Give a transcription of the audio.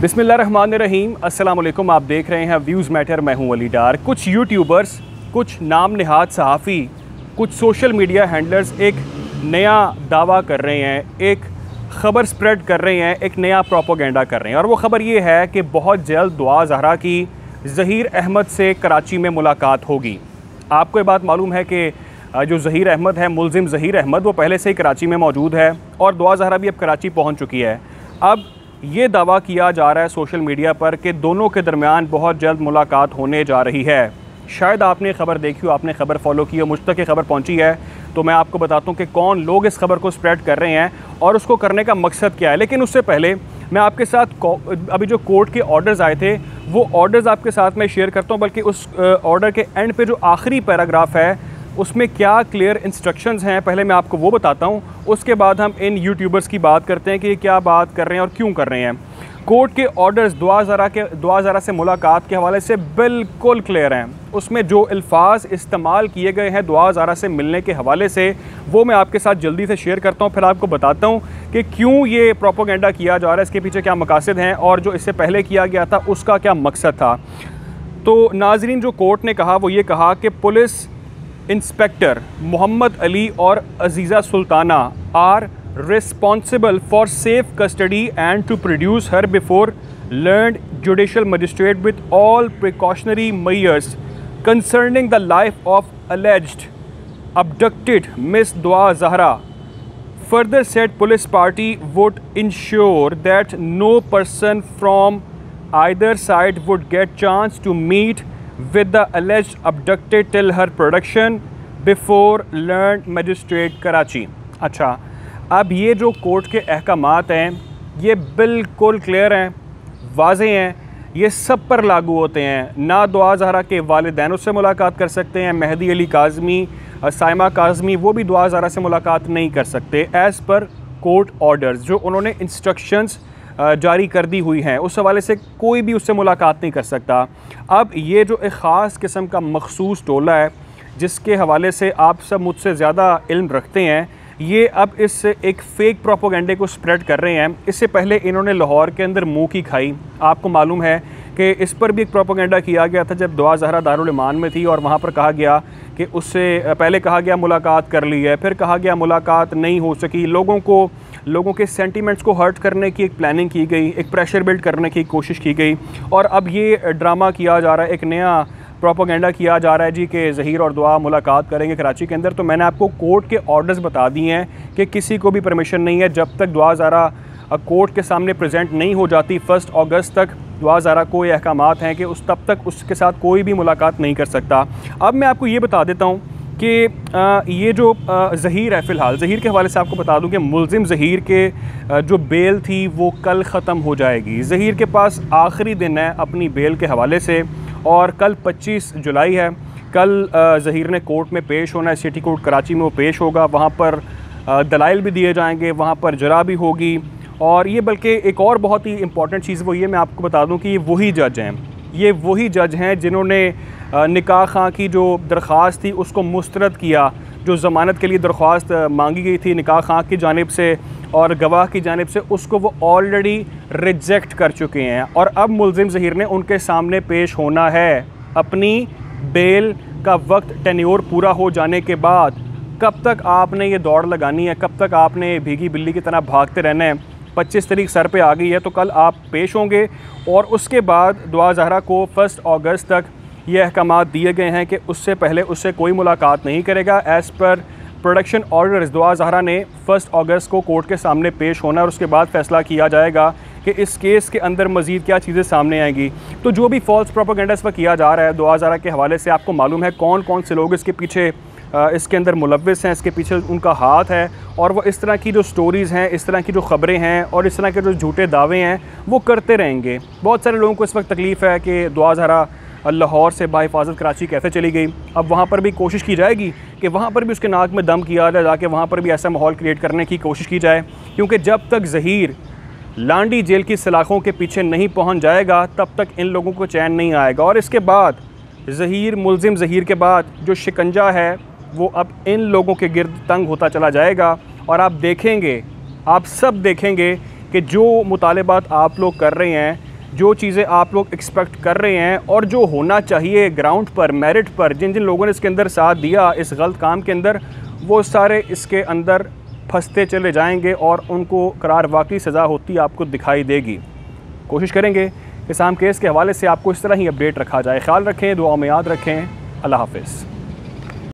बिस्मिल्लाहिर्रहमानिर्रहीम। अस्सलाम वालेकुम। आप देख रहे हैं व्यूज़ मैटर। मैं हूं अली डार। कुछ यूट्यूबर्स, कुछ नाम नहाद सहाफ़ी, कुछ सोशल मीडिया हैंडलर्स एक नया दावा कर रहे हैं, एक ख़बर स्प्रेड कर रहे हैं, एक नया प्रोपोगेंडा कर रहे हैं। और वो ख़बर ये है कि बहुत जल्द दुआ ज़हरा की ज़हीर अहमद से कराची में मुलाकात होगी। आपको ये बात मालूम है कि जो ज़हीर अहमद है, मुलज़िम ज़हीर अहमद, वो पहले से ही कराची में मौजूद है और दुआ ज़हरा भी अब कराची पहुँच चुकी है। अब ये दावा किया जा रहा है सोशल मीडिया पर कि दोनों के दरमियान बहुत जल्द मुलाकात होने जा रही है। शायद आपने ख़बर देखी हो, आपने ख़बर फॉलो की हो, मुझ तक ये ख़बर पहुंची है, तो मैं आपको बताता हूं कि कौन लोग इस खबर को स्प्रेड कर रहे हैं और उसको करने का मकसद क्या है। लेकिन उससे पहले मैं आपके साथ अभी जो कोर्ट के ऑर्डर्स आए थे वो ऑर्डर्स आपके साथ में शेयर करता हूँ। बल्कि उस ऑर्डर के एंड पे जो आखिरी पैराग्राफ है उसमें क्या क्लियर इंस्ट्रक्शंस हैं, पहले मैं आपको वो बताता हूँ। उसके बाद हम इन यूट्यूबर्स की बात करते हैं कि ये क्या बात कर रहे हैं और क्यों कर रहे हैं। कोर्ट के ऑर्डर्स दुआ ज़हरा से मुलाकात के हवाले से बिल्कुल क्लियर हैं। उसमें जो अल्फाज इस्तेमाल किए गए हैं दुआ ज़हरा से मिलने के हवाले से, वो मैं आपके साथ जल्दी से शेयर करता हूँ। फिर आपको बताता हूँ कि क्यों ये प्रोपोगेंडा किया जा रहा है, इसके पीछे क्या मकासद हैं और जो इससे पहले किया गया था उसका क्या मकसद था। तो नाजरीन, जो कोर्ट ने कहा वो ये कहा कि पुलिस इंस्पेक्टर मोहम्मद अली और Aziza Sultana are responsible for safe custody and to produce her before learned judicial magistrate with all precautionary measures concerning the life of alleged abducted Miss Dua Zahra. Further said police party would ensure that no person from either side would get chance to meet with the alleged abducted till her production before learned magistrate Karachi. अच्छा, अब ये जो court के अहकामात हैं ये बिल्कुल clear हैं, वाज़ेह हैं, ये सब पर लागू होते हैं। ना दुआ ज़हरा के वालिदैन उससे मुलाकात कर सकते हैं, मेहदी अली काज़मी, साइमा काज़मी, वो भी दुआ ज़हरा से मुलाकात नहीं कर सकते एज़ पर कोर्ट ऑर्डर्स। जो उन्होंने इंस्ट्रक्शंस जारी कर दी हुई हैं उस हवाले से कोई भी उससे मुलाकात नहीं कर सकता। अब ये जो एक ख़ास किस्म का मखसूस टोला है जिसके हवाले से आप सब मुझसे ज़्यादा इल्म रखते हैं, ये अब इस एक फ़ेक प्रोपोगेंडे को स्प्रेड कर रहे हैं। इससे पहले इन्होंने लाहौर के अंदर मुँह की खाई। आपको मालूम है कि इस पर भी एक प्रोपोगेंडा किया गया था जब दुआ ज़हरा दारुल ईमान में थी और वहाँ पर कहा गया कि उससे पहले कहा गया मुलाकात कर ली है, फिर कहा गया मुलाकात नहीं हो सकी। लोगों के सेंटिमेंट्स को हर्ट करने की एक प्लानिंग की गई, एक प्रेशर बिल्ड करने की कोशिश की गई और अब ये ड्रामा किया जा रहा है, एक नया प्रोपोगेंडा किया जा रहा है जी कि ज़हीर और दुआ मुलाकात करेंगे कराची के अंदर। तो मैंने आपको कोर्ट के ऑर्डर्स बता दिए हैं कि किसी को भी परमिशन नहीं है जब तक दुआ ज़हरा कोर्ट के सामने प्रेजेंट नहीं हो जाती 1 अगस्त तक। दुआ ज़हरा को ये अहकामात हैं कि तब तक उसके साथ कोई भी मुलाकात नहीं कर सकता। अब मैं आपको ये बता देता हूँ कि ये जो ज़हीर है, फ़िलहाल ज़हीर के हवाले से आपको बता दूं कि मुलज़िम ज़हीर के जो बेल थी वो कल ख़त्म हो जाएगी। ज़हीर के पास आखिरी दिन है अपनी बेल के हवाले से और कल 25 जुलाई है। कल ज़हीर ने कोर्ट में पेश होना है, सिटी कोर्ट कराची में वो पेश होगा। वहाँ पर दलाइल भी दिए जाएंगे, वहाँ पर जरा भी होगी। और ये बल्कि एक और बहुत ही इंपॉर्टेंट चीज़ वो ये मैं आपको बता दूँ कि ये वही जज हैं जिन्होंने निकाह खां की जो दरख्वास्त थी उसको मुस्तरद किया। जो ज़मानत के लिए दरख्वास्त मांगी गई थी निकाह खां की जानिब से और गवाह की जानिब से, उसको वो ऑलरेडी रिजेक्ट कर चुके हैं। और अब मुलज़िम ज़हीर ने उनके सामने पेश होना है अपनी बेल का वक्त टेन्योर पूरा हो जाने के बाद। कब तक आपने ये दौड़ लगानी है, कब तक आपने भीगी बिल्ली की तरह भागते रहना है। 25 तारीख सर पे आ गई है तो कल आप पेश होंगे और उसके बाद दुआ ज़हरा को 1 अगस्त तक ये अहकामात दिए गए हैं कि उससे पहले उससे कोई मुलाकात नहीं करेगा। एज़ पर प्रोडक्शन ऑर्डर्स दुआ ज़हरा ने 1 अगस्त को कोर्ट के सामने पेश होना और उसके बाद फ़ैसला किया जाएगा कि इस केस के अंदर मज़ीद क्या चीज़ें सामने आएंगी। तो जो भी फॉल्स प्रोपोगेंडा इस पर किया जा रहा है दुआ ज़हरा के हवाले से, आपको मालूम है कौन कौन से लोग इसके पीछे इसके अंदर मुलव्विस हैं, इसके पीछे उनका हाथ है। और वो इस तरह की जो स्टोरीज़ हैं, इस तरह की जो ख़बरें हैं और इस तरह के जो झूठे दावे हैं वो करते रहेंगे। बहुत सारे लोगों को इस वक्त तकलीफ़ है कि दुआ ज़हरा लाहौर से बाहिफाजत कराची कैसे चली गई। अब वहाँ पर भी कोशिश की जाएगी कि वहाँ पर भी उसके नाक में दम किया जाए, जाके वहाँ पर भी ऐसा माहौल क्रिएट करने की कोशिश की जाए। क्योंकि जब तक ज़हीर लांडी जेल की सलाखों के पीछे नहीं पहुँच जाएगा तब तक इन लोगों को चैन नहीं आएगा। और इसके बाद मुलज़िम ज़हीर के बाद जो शिकंजा है वो अब इन लोगों के गिर्द तंग होता चला जाएगा। और आप देखेंगे, आप सब देखेंगे कि जो मुतालिबात आप लोग कर रहे हैं जो चीज़ें आप लोग एक्सपेक्ट कर रहे हैं और जो होना चाहिए ग्राउंड पर, मेरिट पर, जिन जिन लोगों ने इसके अंदर साथ दिया इस गलत काम के अंदर, वो सारे इसके अंदर फंसते चले जाएंगे और उनको करार वाकई सज़ा होती आपको दिखाई देगी। कोशिश करेंगे कि साम केस के हवाले से आपको इस तरह ही अपडेट रखा जाए। ख्याल रखें, दुआ में याद रखें। अल्लाह हाफ़िज़।